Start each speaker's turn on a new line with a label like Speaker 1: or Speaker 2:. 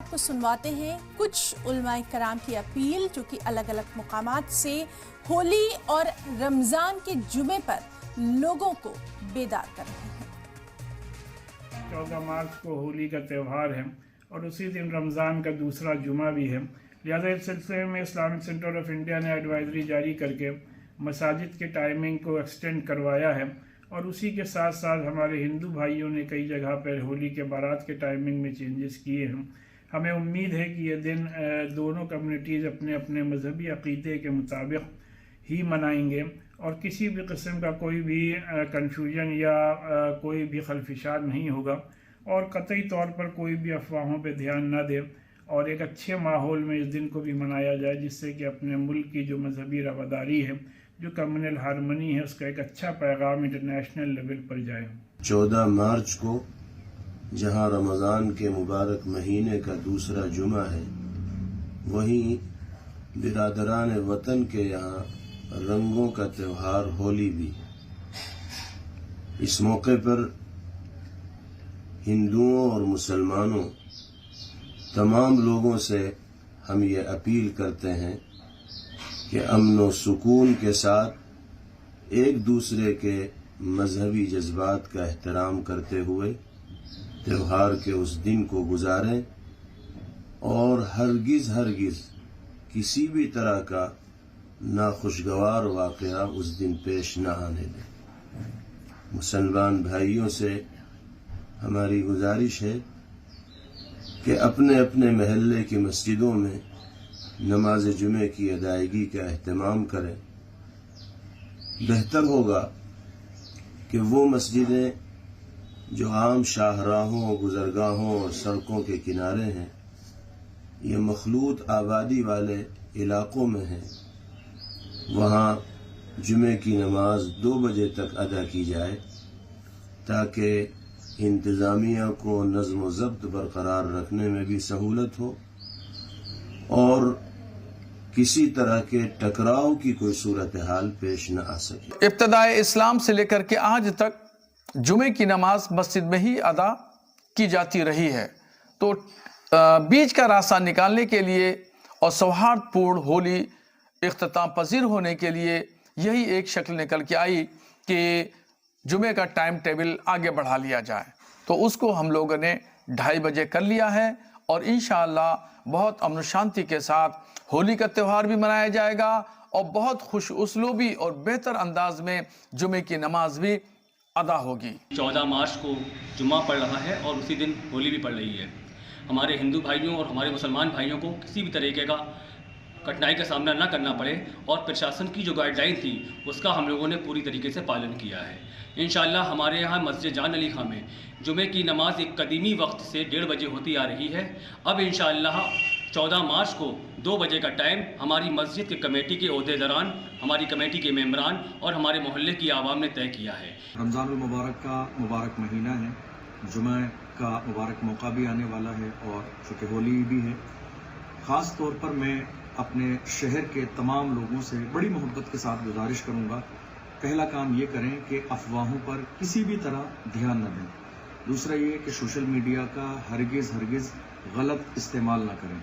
Speaker 1: کو سنواتے ہیں کچھ علماء کرام کی اپیل جو کہ الگ الگ مقامات سے ہولی اور رمضان کے جمعے پر لوگوں کو بیدار کر رہے ہیں۔
Speaker 2: 14 مارچ کو ہولی کا تہوار ہے اور اسی دن رمضان کا دوسرا جمعہ بھی ہے، لہذا اس سلسلے میں اسلامک سینٹر آف انڈیا نے ایڈوائزری جاری کر کے مساجد کے ٹائمنگ کو ایکسٹینڈ کروایا ہے، اور اسی کے ساتھ ساتھ ہمارے ہندو بھائیوں نے کئی جگہ پر ہولی کے بارات کے ٹائمنگ میں چینجز کیے ہیں۔ ہمیں امید ہے کہ یہ دن دونوں کمیونٹیز اپنے اپنے مذہبی عقیدے کے مطابق ہی منائیں گے، اور کسی بھی قسم کا کوئی بھی کنفیوژن یا کوئی بھی خلفشات نہیں ہوگا، اور قطعی طور پر کوئی بھی افواہوں پہ دھیان نہ دے اور ایک اچھے ماحول میں اس دن کو بھی منایا جائے، جس سے کہ اپنے ملک کی جو مذہبی رواداری ہے، جو کمیونل ہارمنی ہے، اس کا ایک اچھا پیغام انٹرنیشنل لیول پر جائے۔
Speaker 3: 14 مارچ کو جہاں رمضان کے مبارک مہینے کا دوسرا جمعہ ہے، وہیں برادران وطن کے یہاں رنگوں کا تہوار ہولی بھی۔ اس موقع پر ہندوؤں اور مسلمانوں تمام لوگوں سے ہم یہ اپیل کرتے ہیں کہ امن و سکون کے ساتھ ایک دوسرے کے مذہبی جذبات کا احترام کرتے ہوئے تہوار کے اس دن کو گزاریں، اور ہرگز کسی بھی طرح کا ناخوشگوار واقعہ اس دن پیش نہ آنے دیں۔ مسلمان بھائیوں سے ہماری گزارش ہے کہ اپنے اپنے محلے کی مسجدوں میں نماز جمعے کی ادائیگی کا اہتمام کریں۔ بہتر ہوگا کہ وہ مسجدیں جو عام شاہراہوں، گزرگاہوں اور سڑکوں کے کنارے ہیں، یہ مخلوط آبادی والے علاقوں میں ہیں، وہاں جمعے کی نماز 2 بجے تک ادا کی جائے، تاکہ انتظامیہ کو نظم و ضبط برقرار رکھنے میں بھی سہولت ہو اور کسی طرح کے ٹکراؤ کی کوئی صورتحال پیش نہ آ سکے۔
Speaker 4: ابتدائے اسلام سے لے کر کے آج تک جمعے کی نماز مسجد میں ہی ادا کی جاتی رہی ہے، تو بیچ کا راستہ نکالنے کے لیے اور سوہارد پورن ہولی اختتام پذیر ہونے کے لیے یہی ایک شکل نکل کے آئی کہ جمعے کا ٹائم ٹیبل آگے بڑھا لیا جائے، تو اس کو ہم لوگوں نے 2:30 بجے کر لیا ہے، اور انشاءاللہ بہت امن و شانتی کے ساتھ ہولی کا تہوار بھی منایا جائے گا، اور بہت خوش اسلوبی اور بہتر انداز میں جمعے کی نماز بھی ادا ہوگی۔
Speaker 5: 14 مارچ کو جمعہ پڑ رہا ہے اور اسی دن ہولی بھی پڑ رہی ہے۔ ہمارے ہندو بھائیوں اور ہمارے مسلمان بھائیوں کو کسی بھی طریقے کا کٹھنائی کا سامنا نہ کرنا پڑے، اور پرشاسن کی جو گائیڈ لائن تھی اس کا ہم لوگوں نے پوری طریقے سے پالن کیا ہے۔ انشاءاللہ ہمارے یہاں مسجد جان علی خاں میں جمعے کی نماز ایک قدیمی وقت سے 1:30 بجے ہوتی آ رہی ہے۔ اب انشاءاللہ 14 مارچ کو 2 بجے کا ٹائم ہماری مسجد کے کمیٹی کے عہدیداران، ہماری کمیٹی کے ممبران اور ہمارے محلے کی عوام نے طے کیا ہے۔
Speaker 6: رمضان المبارک کا مبارک مہینہ ہے، جمعہ کا مبارک موقع بھی آنے والا ہے، اور چونکہ ہولی بھی ہے، خاص طور پر میں اپنے شہر کے تمام لوگوں سے بڑی محبت کے ساتھ گزارش کروں گا، پہلا کام یہ کریں کہ افواہوں پر کسی بھی طرح دھیان نہ دیں، دوسرا یہ کہ سوشل میڈیا کا ہرگز غلط استعمال نہ کریں۔